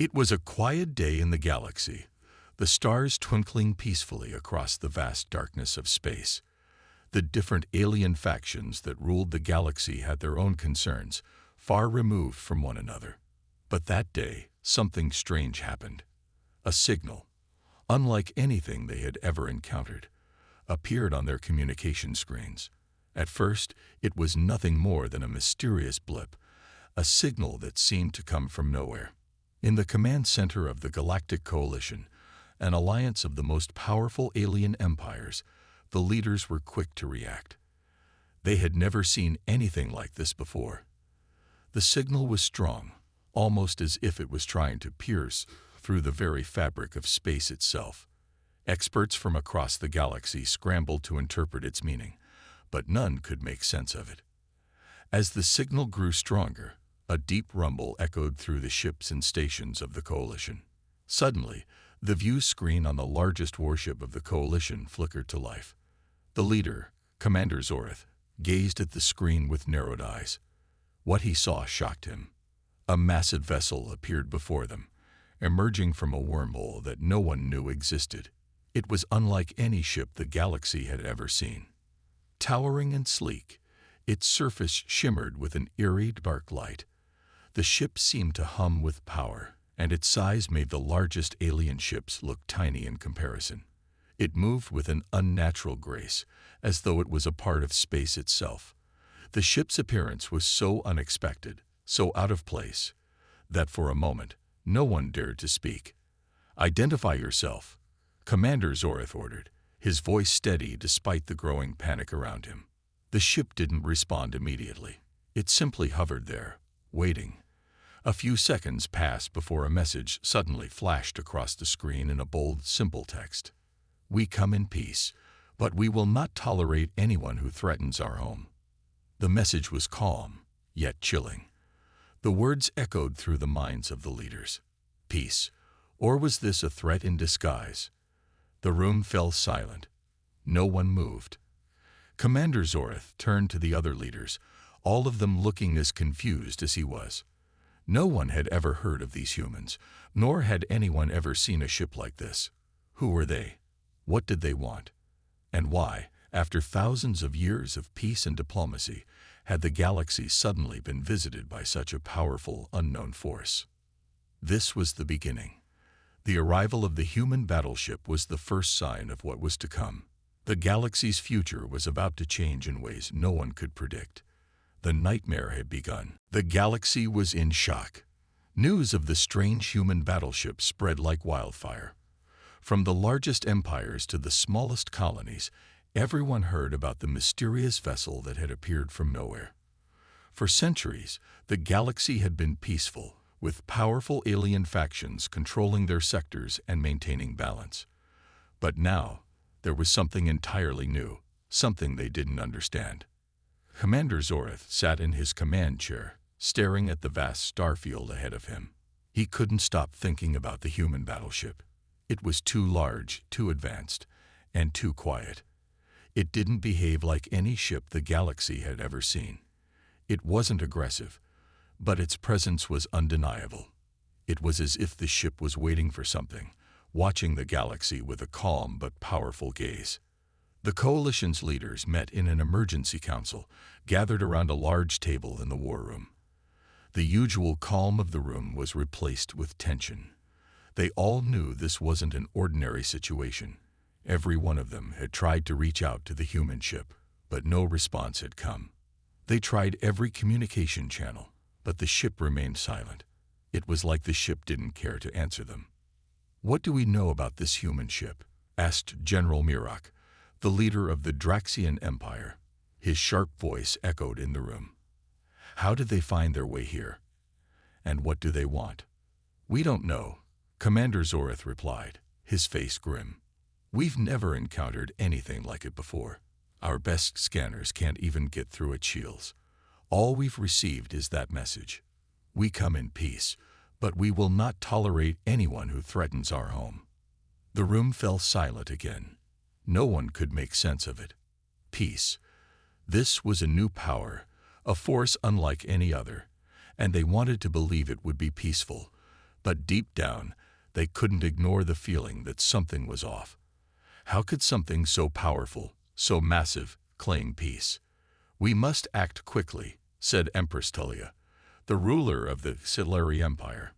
It was a quiet day in the galaxy, the stars twinkling peacefully across the vast darkness of space. The different alien factions that ruled the galaxy had their own concerns, far removed from one another. But that day, something strange happened. A signal, unlike anything they had ever encountered, appeared on their communication screens. At first, it was nothing more than a mysterious blip, a signal that seemed to come from nowhere. In the command center of the Galactic Coalition, an alliance of the most powerful alien empires, the leaders were quick to react. They had never seen anything like this before. The signal was strong, almost as if it was trying to pierce through the very fabric of space itself. Experts from across the galaxy scrambled to interpret its meaning, but none could make sense of it. As the signal grew stronger, a deep rumble echoed through the ships and stations of the Coalition. Suddenly, the view screen on the largest warship of the Coalition flickered to life. The leader, Commander Zorith, gazed at the screen with narrowed eyes. What he saw shocked him. A massive vessel appeared before them, emerging from a wormhole that no one knew existed. It was unlike any ship the galaxy had ever seen. Towering and sleek, its surface shimmered with an eerie dark light. The ship seemed to hum with power, and its size made the largest alien ships look tiny in comparison. It moved with an unnatural grace, as though it was a part of space itself. The ship's appearance was so unexpected, so out of place, that for a moment, no one dared to speak. "Identify yourself," Commander Zorith ordered, his voice steady despite the growing panic around him. The ship didn't respond immediately. It simply hovered there, waiting. A few seconds passed before a message suddenly flashed across the screen in a bold, simple text. "We come in peace, but we will not tolerate anyone who threatens our home." The message was calm, yet chilling. The words echoed through the minds of the leaders. Peace, or was this a threat in disguise? The room fell silent. No one moved. Commander Zorith turned to the other leaders, all of them looking as confused as he was. No one had ever heard of these humans, nor had anyone ever seen a ship like this. Who were they? What did they want? And why, after thousands of years of peace and diplomacy, had the galaxy suddenly been visited by such a powerful, unknown force? This was the beginning. The arrival of the human battleship was the first sign of what was to come. The galaxy's future was about to change in ways no one could predict. The nightmare had begun. The galaxy was in shock. News of the strange human battleship spread like wildfire. From the largest empires to the smallest colonies, everyone heard about the mysterious vessel that had appeared from nowhere. For centuries, the galaxy had been peaceful, with powerful alien factions controlling their sectors and maintaining balance. But now, there was something entirely new, something they didn't understand. Commander Zorith sat in his command chair, staring at the vast starfield ahead of him. He couldn't stop thinking about the human battleship. It was too large, too advanced, and too quiet. It didn't behave like any ship the galaxy had ever seen. It wasn't aggressive, but its presence was undeniable. It was as if the ship was waiting for something, watching the galaxy with a calm but powerful gaze. The Coalition's leaders met in an emergency council, gathered around a large table in the war room. The usual calm of the room was replaced with tension. They all knew this wasn't an ordinary situation. Every one of them had tried to reach out to the human ship, but no response had come. They tried every communication channel, but the ship remained silent. It was like the ship didn't care to answer them. "What do we know about this human ship?" asked General Mirak, the leader of the Draxian Empire. His sharp voice echoed in the room. "How did they find their way here? And what do they want?" "We don't know," Commander Zorith replied, his face grim. "We've never encountered anything like it before. Our best scanners can't even get through its shields. All we've received is that message. We come in peace, but we will not tolerate anyone who threatens our home." The room fell silent again. No one could make sense of it. Peace. This was a new power, a force unlike any other, and they wanted to believe it would be peaceful, But deep down, they couldn't ignore the feeling that something was off. How could something so powerful, so massive, claim peace? "We must act quickly," said Empress Tulia, the ruler of the Silari Empire.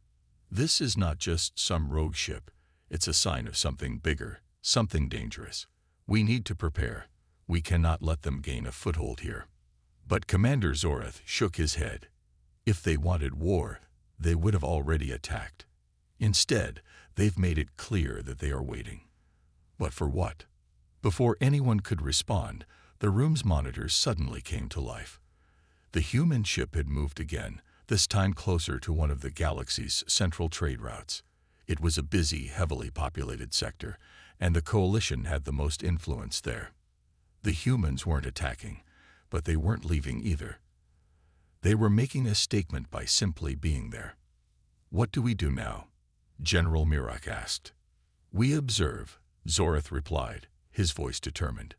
"This is not just some rogue ship. It's a sign of something bigger, something dangerous. We need to prepare. We cannot let them gain a foothold here." But Commander Zorath shook his head. If they wanted war, they would have already attacked. Instead, they've made it clear that they are waiting. But for what? Before anyone could respond, the room's monitors suddenly came to life. The human ship had moved again, this time closer to one of the galaxy's central trade routes. It was a busy, heavily populated sector, and the Coalition had the most influence there. The humans weren't attacking, but they weren't leaving either. They were making a statement by simply being there. "What do we do now?" General Mirak asked. "We observe," Zorath replied, his voice determined.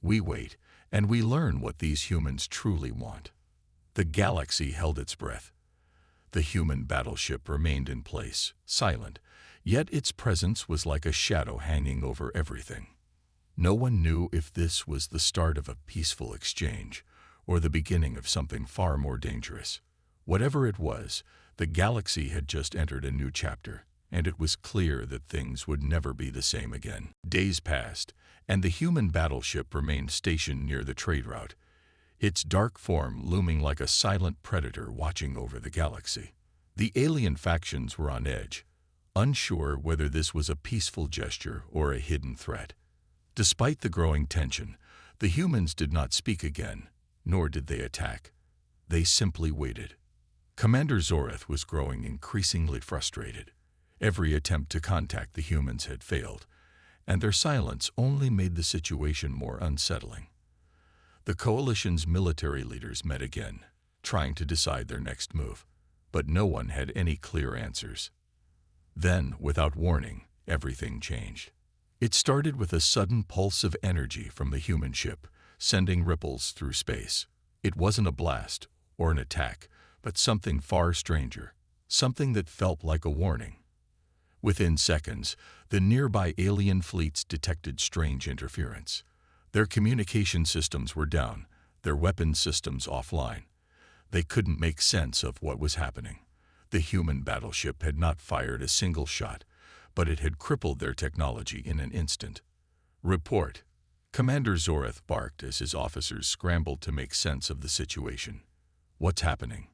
"We wait, and we learn what these humans truly want." The galaxy held its breath. The human battleship remained in place, silent, yet its presence was like a shadow hanging over everything. No one knew if this was the start of a peaceful exchange or the beginning of something far more dangerous. Whatever it was, the galaxy had just entered a new chapter, and it was clear that things would never be the same again. Days passed, and the human battleship remained stationed near the trade route, its dark form looming like a silent predator watching over the galaxy. The alien factions were on edge, unsure whether this was a peaceful gesture or a hidden threat. Despite the growing tension, the humans did not speak again, nor did they attack. They simply waited. Commander Zorath was growing increasingly frustrated. Every attempt to contact the humans had failed, and their silence only made the situation more unsettling. The Coalition's military leaders met again, trying to decide their next move, but no one had any clear answers. Then, without warning, everything changed. It started with a sudden pulse of energy from the human ship, sending ripples through space. It wasn't a blast or an attack, but something far stranger, something that felt like a warning. Within seconds, the nearby alien fleets detected strange interference. Their communication systems were down, their weapons systems offline. They couldn't make sense of what was happening. The human battleship had not fired a single shot, but it had crippled their technology in an instant. "Report," Commander Zorath barked as his officers scrambled to make sense of the situation. "What's happening?"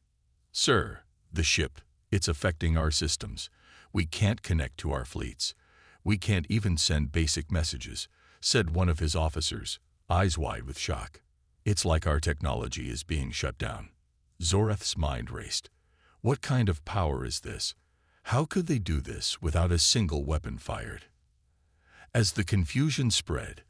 "Sir, the ship. It's affecting our systems. We can't connect to our fleets. We can't even send basic messages," said one of his officers, eyes wide with shock. "It's like our technology is being shut down." Zorath's mind raced. What kind of power is this? How could they do this without a single weapon fired? As the confusion spread,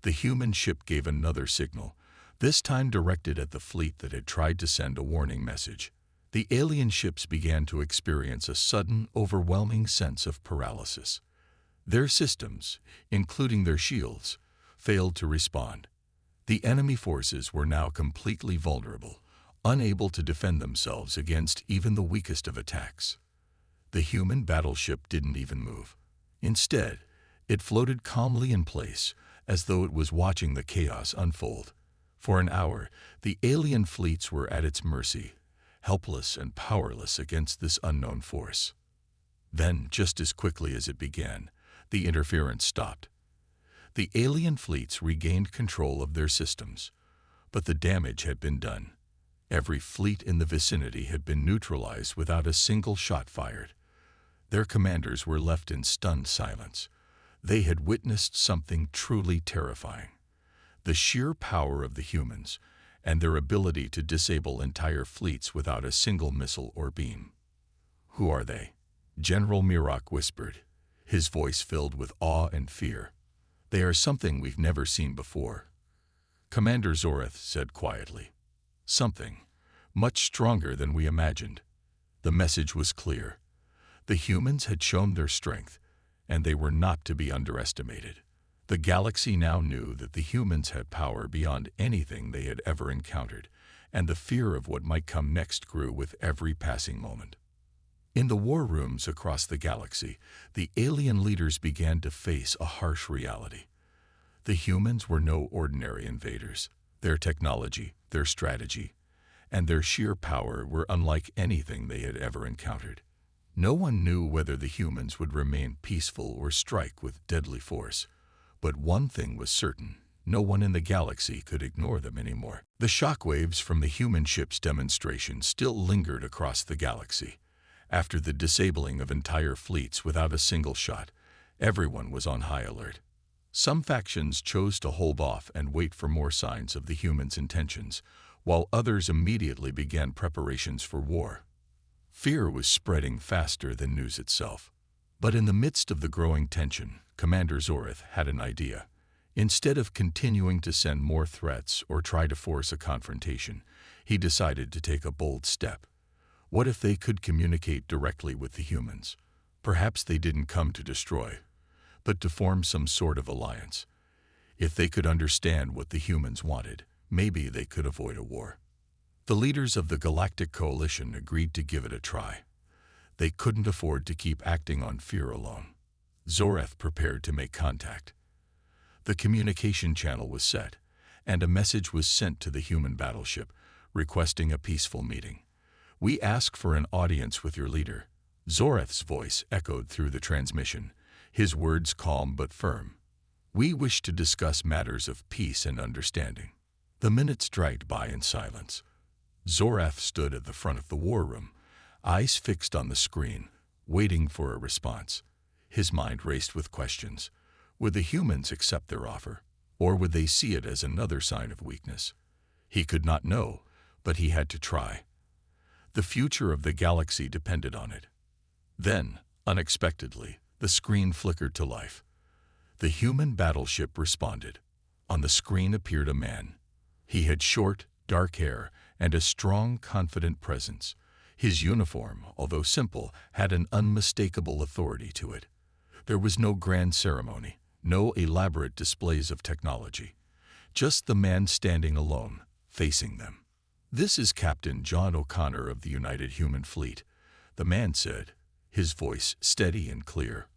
the human ship gave another signal, this time directed at the fleet that had tried to send a warning message. The alien ships began to experience a sudden, overwhelming sense of paralysis. Their systems, including their shields, failed to respond. The enemy forces were now completely vulnerable, unable to defend themselves against even the weakest of attacks. The human battleship didn't even move. Instead, it floated calmly in place, as though it was watching the chaos unfold. For an hour, the alien fleets were at its mercy, helpless and powerless against this unknown force. Then, just as quickly as it began, the interference stopped. The alien fleets regained control of their systems, but the damage had been done. Every fleet in the vicinity had been neutralized without a single shot fired. Their commanders were left in stunned silence. They had witnessed something truly terrifying. The sheer power of the humans and their ability to disable entire fleets without a single missile or beam. "Who are they?" General Mirak whispered, his voice filled with awe and fear. "They are something we've never seen before," Commander Zorath said quietly. "Something much stronger than we imagined." The message was clear. The humans had shown their strength, and they were not to be underestimated. The galaxy now knew that the humans had power beyond anything they had ever encountered, and the fear of what might come next grew with every passing moment. In the war rooms across the galaxy, the alien leaders began to face a harsh reality. The humans were no ordinary invaders. Their technology, their strategy, and their sheer power were unlike anything they had ever encountered. No one knew whether the humans would remain peaceful or strike with deadly force. But one thing was certain: no one in the galaxy could ignore them anymore. The shockwaves from the human ship's demonstration still lingered across the galaxy. After the disabling of entire fleets without a single shot, everyone was on high alert. Some factions chose to hold off and wait for more signs of the humans' intentions, while others immediately began preparations for war. Fear was spreading faster than news itself. But in the midst of the growing tension, Commander Zoreth had an idea. Instead of continuing to send more threats or try to force a confrontation, he decided to take a bold step. What if they could communicate directly with the humans? Perhaps they didn't come to destroy, but to form some sort of alliance. If they could understand what the humans wanted, maybe they could avoid a war. The leaders of the Galactic Coalition agreed to give it a try. They couldn't afford to keep acting on fear alone. Zoreth prepared to make contact. The communication channel was set, and a message was sent to the human battleship, requesting a peaceful meeting. "We ask for an audience with your leader." Zoreth's voice echoed through the transmission, his words calm but firm. "We wish to discuss matters of peace and understanding." The minutes dragged by in silence. Zoreth stood at the front of the war room, eyes fixed on the screen, waiting for a response. His mind raced with questions. Would the humans accept their offer, or would they see it as another sign of weakness? He could not know, but he had to try. The future of the galaxy depended on it. Then, unexpectedly, the screen flickered to life. The human battleship responded. On the screen appeared a man. He had short, dark hair and a strong, confident presence. His uniform, although simple, had an unmistakable authority to it. There was no grand ceremony, no elaborate displays of technology. Just the man standing alone, facing them. "This is Captain John O'Connor of the United Human Fleet," the man said, his voice steady and clear.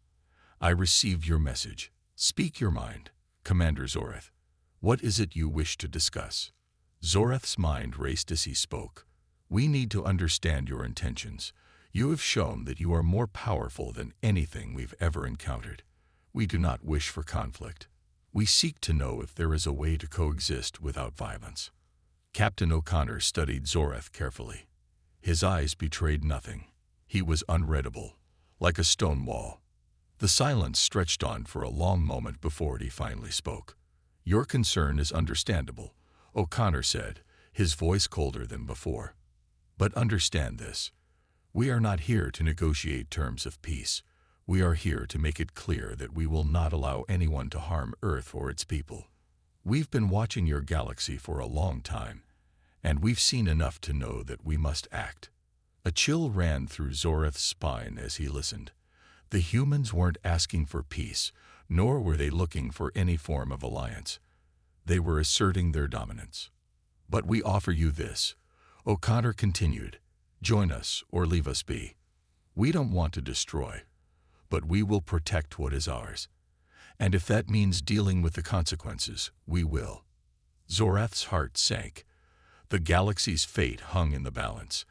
"I received your message. Speak your mind, Commander Zoreth. What is it you wish to discuss?" Zoreth's mind raced as he spoke. "We need to understand your intentions. You have shown that you are more powerful than anything we've ever encountered. We do not wish for conflict. We seek to know if there is a way to coexist without violence." Captain O'Connor studied Zoreth carefully. His eyes betrayed nothing. He was unreadable, like a stone wall. The silence stretched on for a long moment before he finally spoke. "Your concern is understandable," O'Connor said, his voice colder than before. "But understand this. We are not here to negotiate terms of peace. We are here to make it clear that we will not allow anyone to harm Earth or its people. We've been watching your galaxy for a long time, and we've seen enough to know that we must act." A chill ran through Zoreth's spine as he listened. The humans weren't asking for peace, nor were they looking for any form of alliance. They were asserting their dominance. "But we offer you this," O'Connor continued. "Join us or leave us be. We don't want to destroy, but we will protect what is ours. And if that means dealing with the consequences, we will." Zoreth's heart sank. The galaxy's fate hung in the balance,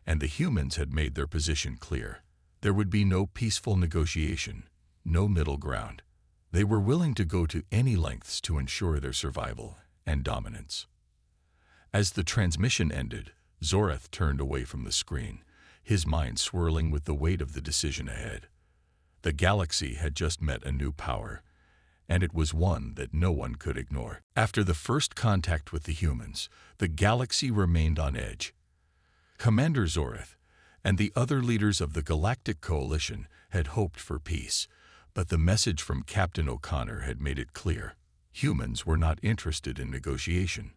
and the humans had made their position clear. There would be no peaceful negotiation, no middle ground. They were willing to go to any lengths to ensure their survival and dominance. As the transmission ended, Zoreth turned away from the screen, his mind swirling with the weight of the decision ahead. The galaxy had just met a new power, and it was one that no one could ignore. After the first contact with the humans, the galaxy remained on edge. Commander Zoreth and the other leaders of the Galactic Coalition had hoped for peace, but the message from Captain O'Connor had made it clear. Humans were not interested in negotiation.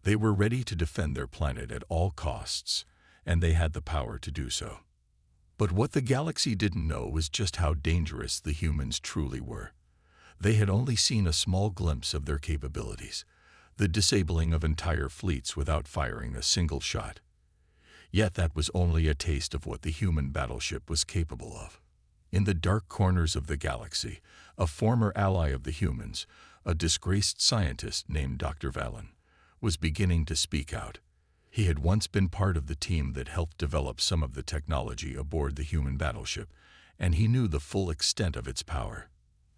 They were ready to defend their planet at all costs, and they had the power to do so. But what the galaxy didn't know was just how dangerous the humans truly were. They had only seen a small glimpse of their capabilities, the disabling of entire fleets without firing a single shot. Yet that was only a taste of what the human battleship was capable of. In the dark corners of the galaxy, a former ally of the humans, a disgraced scientist named Dr. Valen, was beginning to speak out. He had once been part of the team that helped develop some of the technology aboard the human battleship, and he knew the full extent of its power.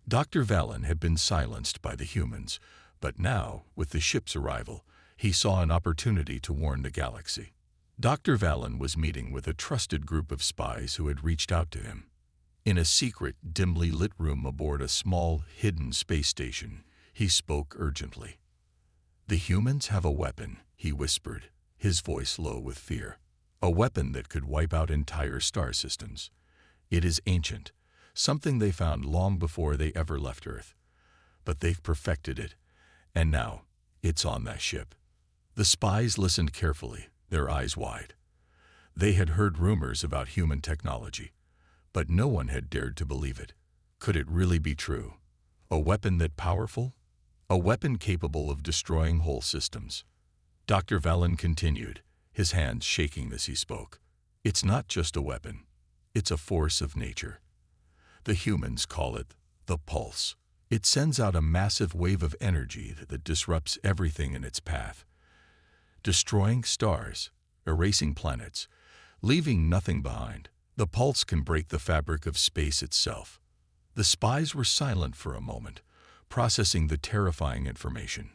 Dr. Valen had been silenced by the humans, but now, with the ship's arrival, he saw an opportunity to warn the galaxy. Dr. Valen was meeting with a trusted group of spies who had reached out to him. In a secret, dimly lit room aboard a small, hidden space station, he spoke urgently. "The humans have a weapon," he whispered, his voice low with fear. "A weapon that could wipe out entire star systems. It is ancient, something they found long before they ever left Earth. But they've perfected it, and now it's on that ship." The spies listened carefully, their eyes wide. They had heard rumors about human technology, but no one had dared to believe it. Could it really be true? A weapon that powerful? A weapon capable of destroying whole systems? Dr. Valen continued, his hands shaking as he spoke. "It's not just a weapon. It's a force of nature. The humans call it the pulse. It sends out a massive wave of energy that disrupts everything in its path, destroying stars, erasing planets, leaving nothing behind. The pulse can break the fabric of space itself." The spies were silent for a moment, processing the terrifying information.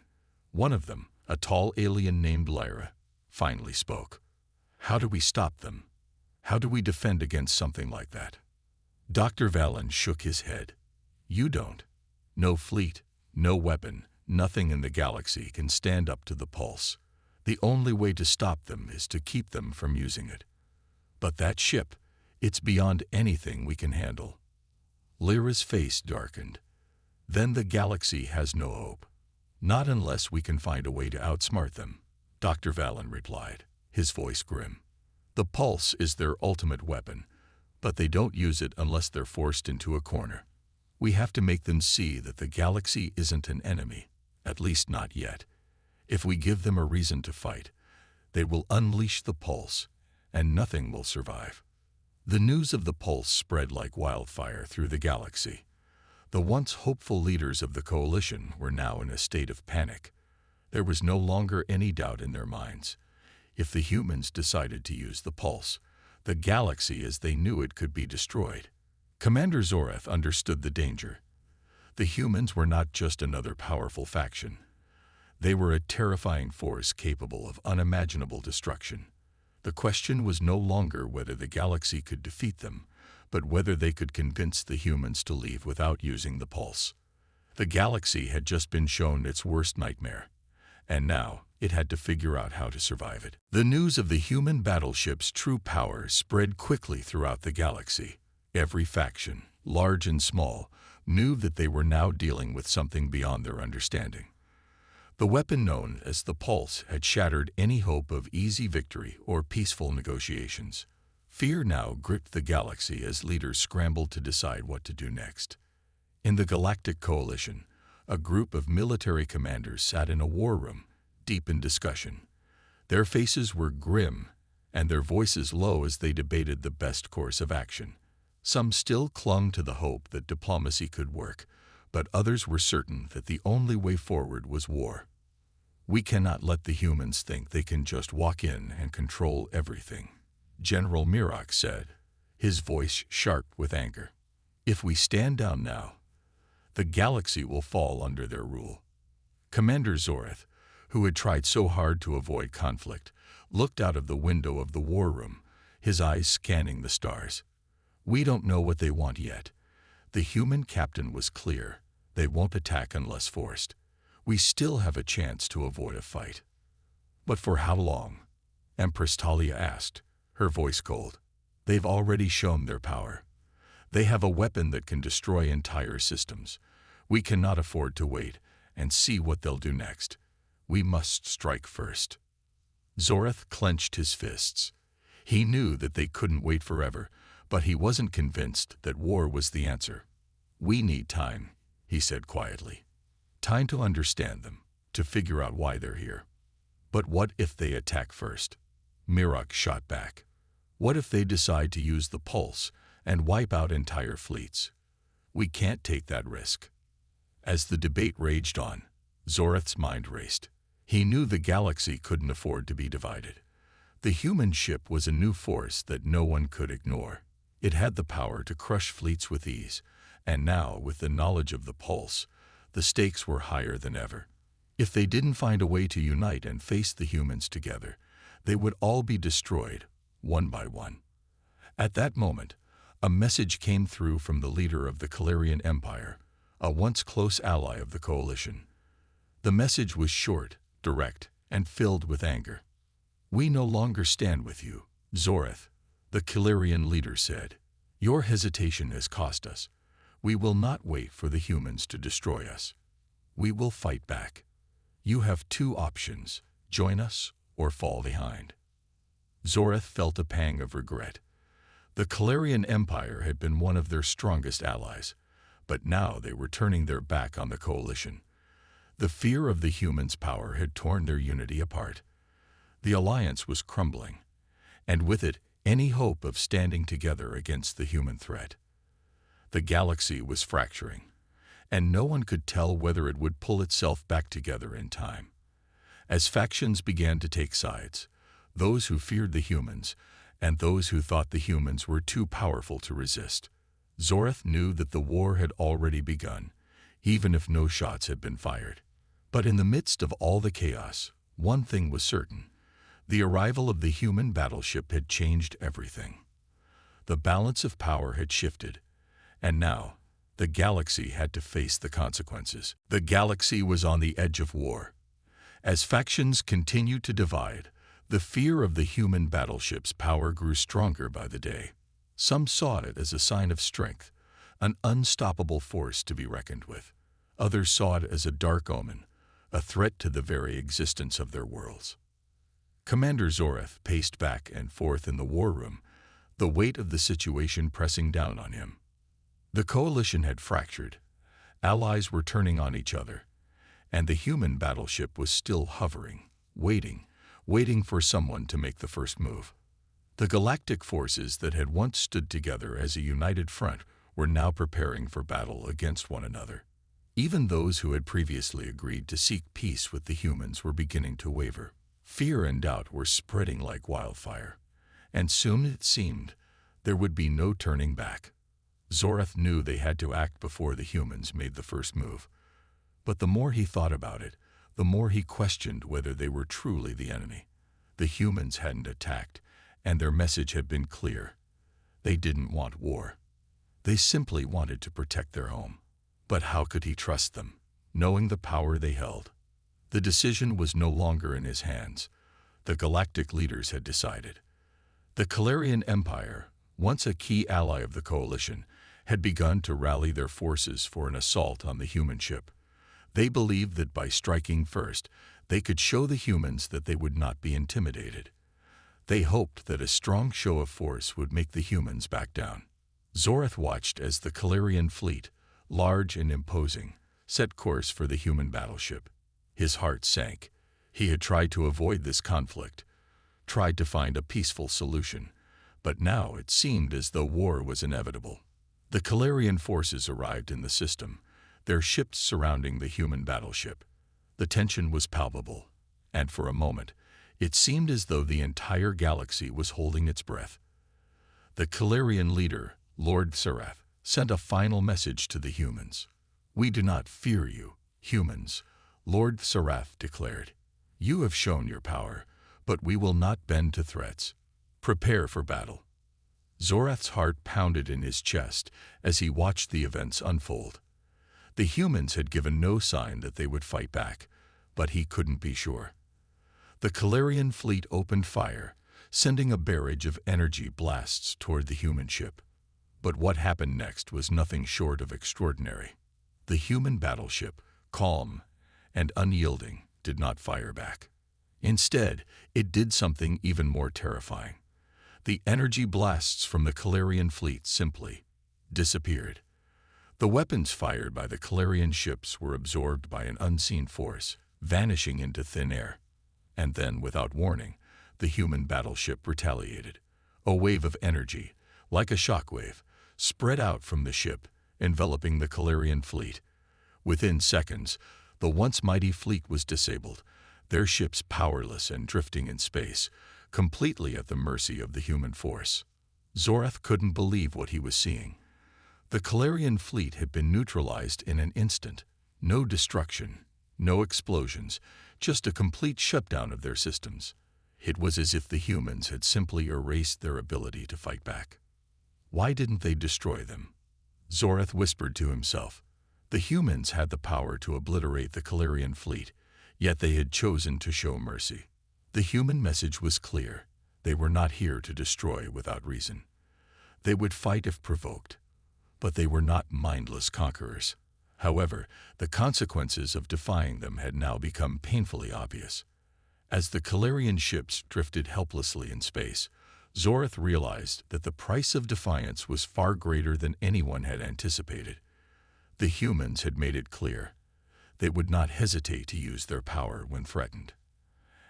One of them, a tall alien named Lyra, finally spoke. "How do we stop them? How do we defend against something like that?" Dr. Valen shook his head. "You don't. No fleet, no weapon, nothing in the galaxy can stand up to the pulse. The only way to stop them is to keep them from using it. But that ship, it's beyond anything we can handle." Lyra's face darkened. "Then the galaxy has no hope. Not unless we can find a way to outsmart them," Dr. Valen replied, his voice grim. "The pulse is their ultimate weapon, but they don't use it unless they're forced into a corner. We have to make them see that the galaxy isn't an enemy, at least not yet. If we give them a reason to fight, they will unleash the pulse, and nothing will survive." The news of the pulse spread like wildfire through the galaxy. The once hopeful leaders of the coalition were now in a state of panic. There was no longer any doubt in their minds. If the humans decided to use the pulse, the galaxy as they knew it could be destroyed. Commander Zoreth understood the danger. The humans were not just another powerful faction. They were a terrifying force capable of unimaginable destruction. The question was no longer whether the galaxy could defeat them, but whether they could convince the humans to leave without using the pulse. The galaxy had just been shown its worst nightmare, and now it had to figure out how to survive it. The news of the human battleship's true power spread quickly throughout the galaxy. Every faction, large and small, knew that they were now dealing with something beyond their understanding. The weapon known as the pulse had shattered any hope of easy victory or peaceful negotiations. Fear now gripped the galaxy as leaders scrambled to decide what to do next. In the Galactic Coalition, a group of military commanders sat in a war room, deep in discussion. Their faces were grim, and their voices low as they debated the best course of action. Some still clung to the hope that diplomacy could work, but others were certain that the only way forward was war. "We cannot let the humans think they can just walk in and control everything," General Mirak said, his voice sharp with anger. "If we stand down now, the galaxy will fall under their rule." Commander Zoreth, who had tried so hard to avoid conflict, looked out of the window of the war room, his eyes scanning the stars. "We don't know what they want yet. The human captain was clear. They won't attack unless forced. We still have a chance to avoid a fight." "But for how long?" Empress Talia asked, her voice cold. "They've already shown their power. They have a weapon that can destroy entire systems. We cannot afford to wait and see what they'll do next. We must strike first." Zoreth clenched his fists. He knew that they couldn't wait forever, but he wasn't convinced that war was the answer. "We need time," he said quietly. "Time to understand them, to figure out why they're here." "But what if they attack first?" Mirok shot back. What if they decide to use the pulse and wipe out entire fleets? We can't take that risk. As the debate raged on, Zorath's mind raced. He knew the galaxy couldn't afford to be divided. The human ship was a new force that no one could ignore. It had the power to crush fleets with ease, and now, with the knowledge of the pulse, the stakes were higher than ever. If they didn't find a way to unite and face the humans together, they would all be destroyed, one by one. At that moment, a message came through from the leader of the Calarian Empire, a once close ally of the coalition. The message was short, direct, and filled with anger. "We no longer stand with you, Zorath," the Calarian leader said. "Your hesitation has cost us. We will not wait for the humans to destroy us. We will fight back. You have two options: join us or fall behind." Zorath felt a pang of regret. The Calarian Empire had been one of their strongest allies, but now they were turning their back on the coalition. The fear of the humans' power had torn their unity apart. The alliance was crumbling, and with it, any hope of standing together against the human threat. The galaxy was fracturing, and no one could tell whether it would pull itself back together in time. As factions began to take sides, those who feared the humans and those who thought the humans were too powerful to resist, Zorath knew that the war had already begun, even if no shots had been fired. But in the midst of all the chaos, one thing was certain: the arrival of the human battleship had changed everything. The balance of power had shifted, and now the galaxy had to face the consequences. The galaxy was on the edge of war. As factions continued to divide, the fear of the human battleship's power grew stronger by the day. Some saw it as a sign of strength, an unstoppable force to be reckoned with. Others saw it as a dark omen, a threat to the very existence of their worlds. Commander Zorath paced back and forth in the war room, the weight of the situation pressing down on him. The coalition had fractured, allies were turning on each other, and the human battleship was still hovering, waiting for someone to make the first move. The galactic forces that had once stood together as a united front were now preparing for battle against one another. Even those who had previously agreed to seek peace with the humans were beginning to waver. Fear and doubt were spreading like wildfire, and soon it seemed there would be no turning back. Zorath knew they had to act before the humans made the first move. But the more he thought about it, the more he questioned whether they were truly the enemy. The humans hadn't attacked, and their message had been clear. They didn't want war. They simply wanted to protect their home. But how could he trust them, knowing the power they held? The decision was no longer in his hands. The galactic leaders had decided. The Calarian Empire, once a key ally of the coalition, had begun to rally their forces for an assault on the human ship. They believed that by striking first, they could show the humans that they would not be intimidated. They hoped that a strong show of force would make the humans back down. Zorath watched as the Calarian fleet, large and imposing, set course for the human battleship. His heart sank. He had tried to avoid this conflict, tried to find a peaceful solution, but now it seemed as though war was inevitable. The Calarian forces arrived in the system, their ships surrounding the human battleship. The tension was palpable, and for a moment, it seemed as though the entire galaxy was holding its breath. The Calarian leader, Lord Serath, sent a final message to the humans. "We do not fear you, humans," Lord Serath declared. "You have shown your power, but we will not bend to threats. Prepare for battle." Zorath's heart pounded in his chest as he watched the events unfold. The humans had given no sign that they would fight back, but he couldn't be sure. The Calarian fleet opened fire, sending a barrage of energy blasts toward the human ship. But what happened next was nothing short of extraordinary. The human battleship, calm and unyielding, did not fire back. Instead, it did something even more terrifying. The energy blasts from the Calarian fleet simply disappeared. The weapons fired by the Calarian ships were absorbed by an unseen force, vanishing into thin air. And then, without warning, the human battleship retaliated. A wave of energy, like a shockwave, spread out from the ship, enveloping the Calarian fleet. Within seconds, the once mighty fleet was disabled, their ships powerless and drifting in space, completely at the mercy of the human force. Zorath couldn't believe what he was seeing. The Calarian fleet had been neutralized in an instant. No destruction, no explosions, just a complete shutdown of their systems. It was as if the humans had simply erased their ability to fight back. Why didn't they destroy them? Zorath whispered to himself. The humans had the power to obliterate the Calarian fleet, yet they had chosen to show mercy. The human message was clear. They were not here to destroy without reason. They would fight if provoked, but they were not mindless conquerors. However, the consequences of defying them had now become painfully obvious. As the Calarian ships drifted helplessly in space, Zorath realized that the price of defiance was far greater than anyone had anticipated. The humans had made it clear. They would not hesitate to use their power when threatened.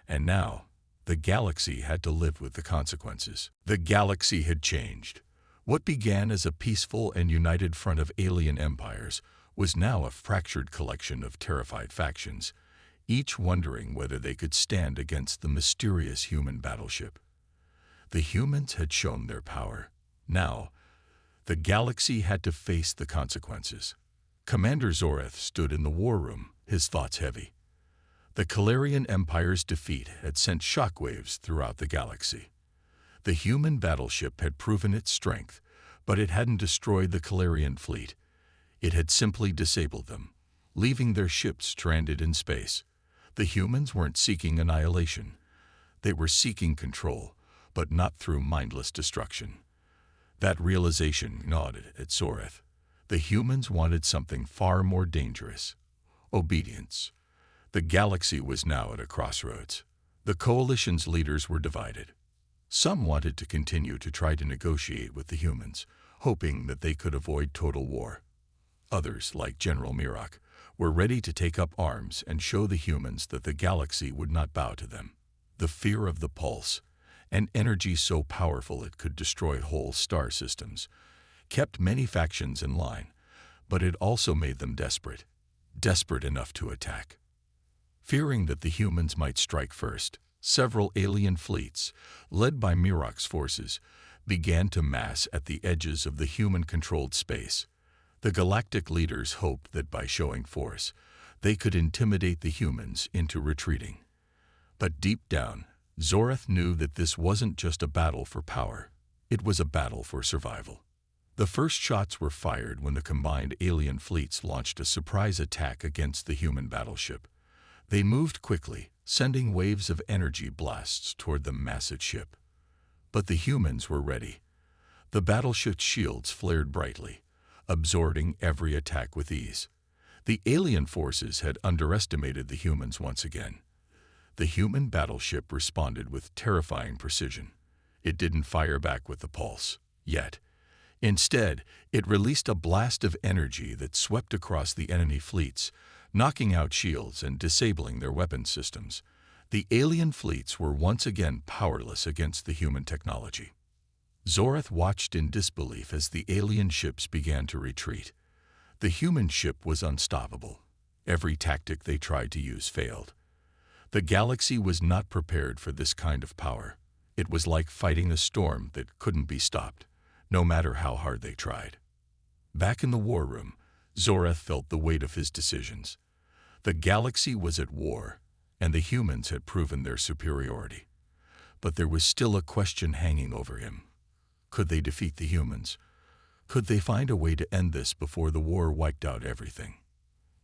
And now, the galaxy had to live with the consequences. The galaxy had changed. What began as a peaceful and united front of alien empires was now a fractured collection of terrified factions, each wondering whether they could stand against the mysterious human battleship. The humans had shown their power. Now, the galaxy had to face the consequences. Commander Zorath stood in the war room, his thoughts heavy. The Calarian Empire's defeat had sent shockwaves throughout the galaxy. The human battleship had proven its strength, but it hadn't destroyed the Calarian fleet. It had simply disabled them, leaving their ships stranded in space. The humans weren't seeking annihilation. They were seeking control, but not through mindless destruction. That realization gnawed at Zorath. The humans wanted something far more dangerous: obedience. The galaxy was now at a crossroads. The coalition's leaders were divided. Some wanted to continue to try to negotiate with the humans, hoping that they could avoid total war. Others, like General Mirak, were ready to take up arms and show the humans that the galaxy would not bow to them. The fear of the pulse, an energy so powerful it could destroy whole star systems, kept many factions in line, but it also made them desperate enough to attack. Fearing that the humans might strike first, several alien fleets, led by Mirak's forces, began to mass at the edges of the human-controlled space. The galactic leaders hoped that by showing force, they could intimidate the humans into retreating. But deep down, Zorath knew that this wasn't just a battle for power. It was a battle for survival. The first shots were fired when the combined alien fleets launched a surprise attack against the human battleship. They moved quickly, sending waves of energy blasts toward the massive ship. But the humans were ready. The battleship's shields flared brightly, absorbing every attack with ease. The alien forces had underestimated the humans once again. The human battleship responded with terrifying precision. It didn't fire back with the pulse, yet. Instead, it released a blast of energy that swept across the enemy fleets, knocking out shields and disabling their weapon systems. The alien fleets were once again powerless against the human technology. Zorath watched in disbelief as the alien ships began to retreat. The human ship was unstoppable. Every tactic they tried to use failed. The galaxy was not prepared for this kind of power. It was like fighting a storm that couldn't be stopped, no matter how hard they tried. Back in the war room, Zorath felt the weight of his decisions. The galaxy was at war, and the humans had proven their superiority. But there was still a question hanging over him. Could they defeat the humans? Could they find a way to end this before the war wiped out everything?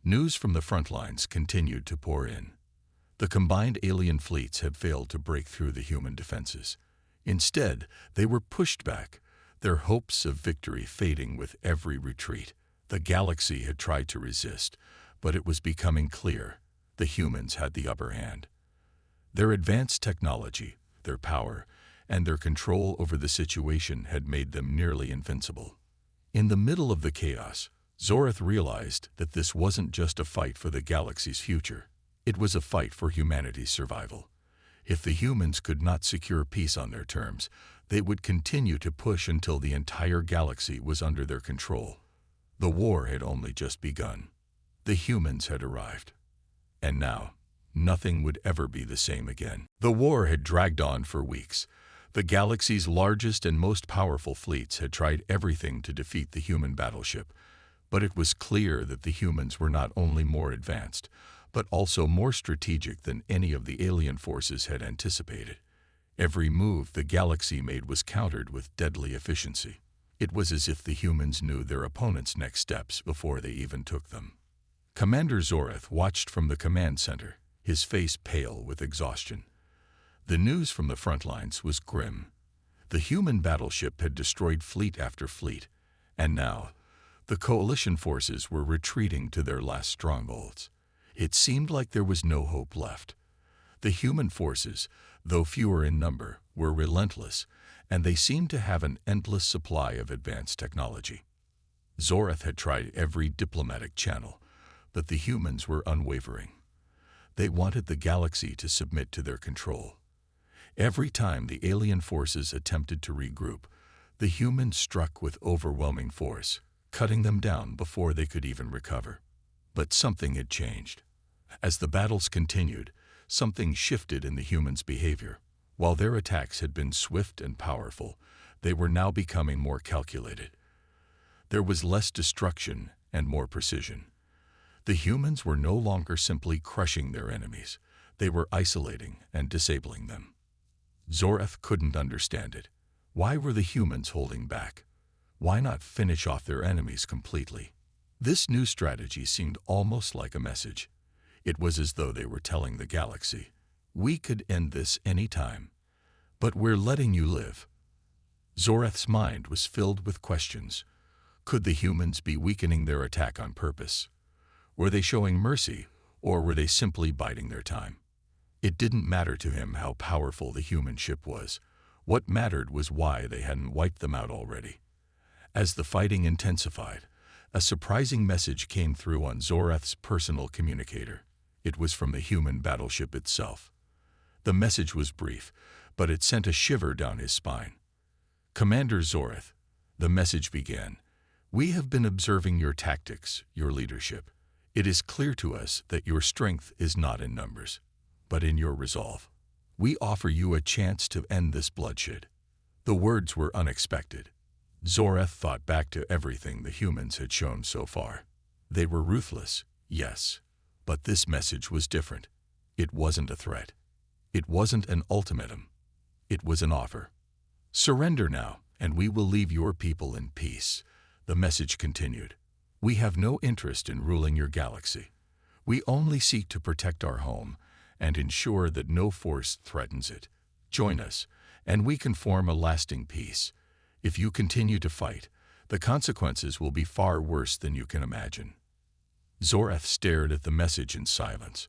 News from the front lines continued to pour in. The combined alien fleets had failed to break through the human defenses. Instead, they were pushed back, their hopes of victory fading with every retreat. The galaxy had tried to resist, but it was becoming clear the humans had the upper hand. Their advanced technology, their power, and their control over the situation had made them nearly invincible. In the middle of the chaos, Zorath realized that this wasn't just a fight for the galaxy's future. It was a fight for humanity's survival. If the humans could not secure peace on their terms, they would continue to push until the entire galaxy was under their control. The war had only just begun. The humans had arrived. And now, nothing would ever be the same again. The war had dragged on for weeks. The galaxy's largest and most powerful fleets had tried everything to defeat the human battleship, but it was clear that the humans were not only more advanced, but also more strategic than any of the alien forces had anticipated. Every move the galaxy made was countered with deadly efficiency. It was as if the humans knew their opponent's next steps before they even took them. Commander Zorath watched from the command center, his face pale with exhaustion. The news from the front lines was grim. The human battleship had destroyed fleet after fleet, and now, the coalition forces were retreating to their last strongholds. It seemed like there was no hope left. The human forces, though fewer in number, were relentless, and they seemed to have an endless supply of advanced technology. Zorath had tried every diplomatic channel, but the humans were unwavering. They wanted the galaxy to submit to their control. Every time the alien forces attempted to regroup, the humans struck with overwhelming force, cutting them down before they could even recover. But something had changed. As the battles continued, something shifted in the humans' behavior. While their attacks had been swift and powerful, they were now becoming more calculated. There was less destruction and more precision. The humans were no longer simply crushing their enemies. They were isolating and disabling them. Zorath couldn't understand it. Why were the humans holding back? Why not finish off their enemies completely? This new strategy seemed almost like a message. It was as though they were telling the galaxy, "We could end this any time, but we're letting you live." Zorath's mind was filled with questions. Could the humans be weakening their attack on purpose? Were they showing mercy, or were they simply biding their time? It didn't matter to him how powerful the human ship was. What mattered was why they hadn't wiped them out already. As the fighting intensified, a surprising message came through on Zorath's personal communicator. It was from the human battleship itself. The message was brief, but it sent a shiver down his spine. "Commander Zorath," the message began, "we have been observing your tactics, your leadership. It is clear to us that your strength is not in numbers, but in your resolve. We offer you a chance to end this bloodshed." The words were unexpected. Zorath thought back to everything the humans had shown so far. They were ruthless, yes, but this message was different. It wasn't a threat. It wasn't an ultimatum. It was an offer. "Surrender now, and we will leave your people in peace," the message continued. "We have no interest in ruling your galaxy. We only seek to protect our home and ensure that no force threatens it. Join us, and we can form a lasting peace. If you continue to fight, the consequences will be far worse than you can imagine." Zorath stared at the message in silence.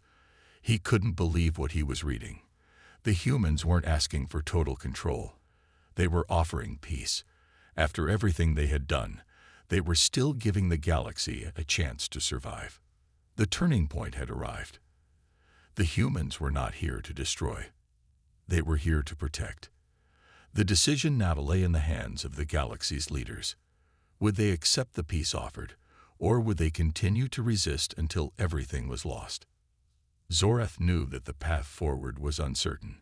He couldn't believe what he was reading. The humans weren't asking for total control. They were offering peace. After everything they had done, they were still giving the galaxy a chance to survive. The turning point had arrived. The humans were not here to destroy. They were here to protect. The decision now lay in the hands of the galaxy's leaders. Would they accept the peace offered, or would they continue to resist until everything was lost? Zorath knew that the path forward was uncertain,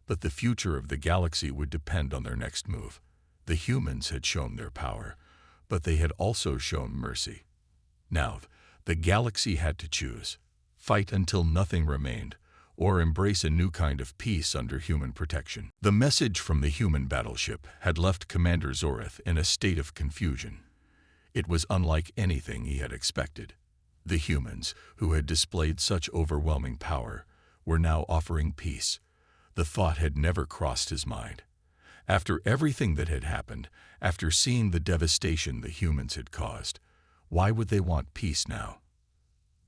but the future of the galaxy would depend on their next move. The humans had shown their power, but they had also shown mercy. Now, the galaxy had to choose: fight until nothing remained, or embrace a new kind of peace under human protection. The message from the human battleship had left Commander Zorath in a state of confusion. It was unlike anything he had expected. The humans, who had displayed such overwhelming power, were now offering peace. The thought had never crossed his mind. After everything that had happened, after seeing the devastation the humans had caused, why would they want peace now?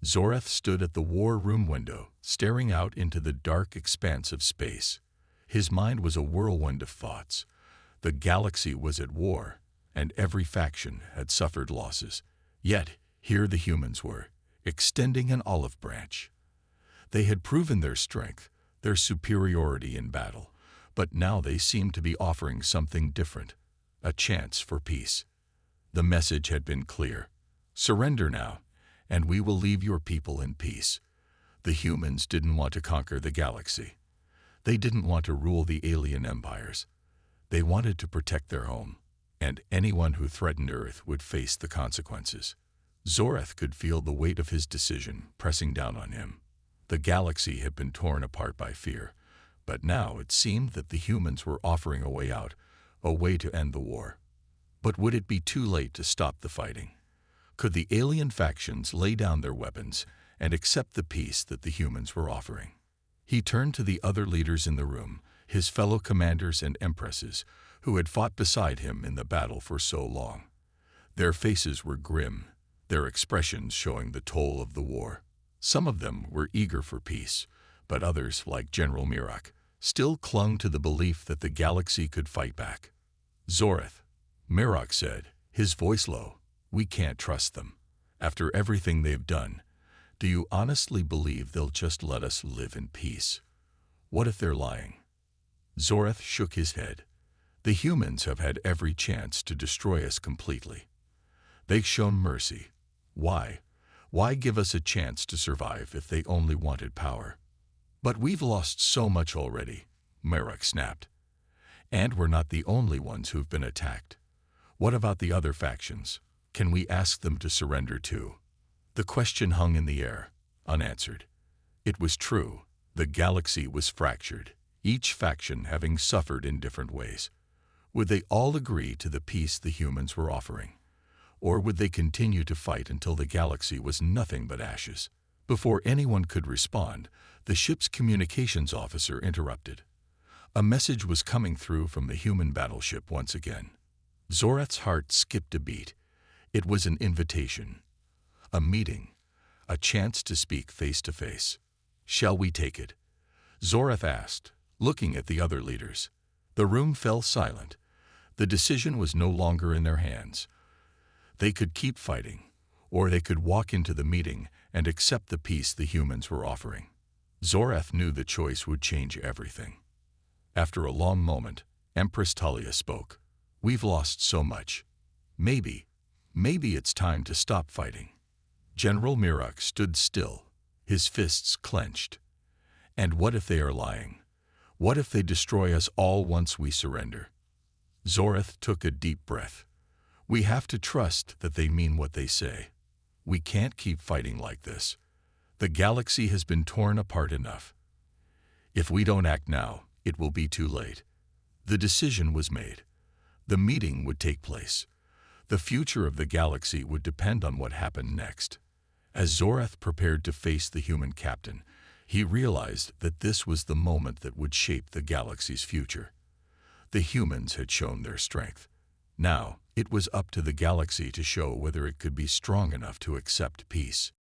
Zorath stood at the war room window, staring out into the dark expanse of space. His mind was a whirlwind of thoughts. The galaxy was at war, and every faction had suffered losses. Yet, here the humans were, extending an olive branch. They had proven their strength. their superiority in battle, but now they seemed to be offering something different, a chance for peace. The message had been clear. Surrender now, and we will leave your people in peace. The humans didn't want to conquer the galaxy. They didn't want to rule the alien empires. They wanted to protect their home, and anyone who threatened Earth would face the consequences. Zorath could feel the weight of his decision pressing down on him. The galaxy had been torn apart by fear, but now it seemed that the humans were offering a way out, a way to end the war. But would it be too late to stop the fighting? Could the alien factions lay down their weapons and accept the peace that the humans were offering? He turned to the other leaders in the room, his fellow commanders and empresses, who had fought beside him in the battle for so long. Their faces were grim, their expressions showing the toll of the war. Some of them were eager for peace, but others, like General Mirak, still clung to the belief that the galaxy could fight back. Zorath, Mirak said, his voice low, we can't trust them. After everything they've done, do you honestly believe they'll just let us live in peace? What if they're lying? Zorath shook his head. The humans have had every chance to destroy us completely. They've shown mercy. Why? Why give us a chance to survive if they only wanted power? But we've lost so much already, Mirak snapped. And we're not the only ones who've been attacked. What about the other factions? Can we ask them to surrender too? The question hung in the air, unanswered. It was true. The galaxy was fractured, each faction having suffered in different ways. Would they all agree to the peace the humans were offering? Or would they continue to fight until the galaxy was nothing but ashes? Before anyone could respond, the ship's communications officer interrupted. A message was coming through from the human battleship once again. Zorath's heart skipped a beat. It was an invitation. A meeting. A chance to speak face to face. Shall we take it? Zorath asked, looking at the other leaders. The room fell silent. The decision was no longer in their hands. They could keep fighting, or they could walk into the meeting and accept the peace the humans were offering. Zorath knew the choice would change everything. After a long moment, Empress Talia spoke. We've lost so much. Maybe it's time to stop fighting. General Mirak stood still, his fists clenched. And what if they are lying? What if they destroy us all once we surrender? Zorath took a deep breath. We have to trust that they mean what they say. We can't keep fighting like this. The galaxy has been torn apart enough. If we don't act now, it will be too late. The decision was made. The meeting would take place. The future of the galaxy would depend on what happened next. As Zorath prepared to face the human captain, he realized that this was the moment that would shape the galaxy's future. The humans had shown their strength. Now, it was up to the galaxy to show whether it could be strong enough to accept peace.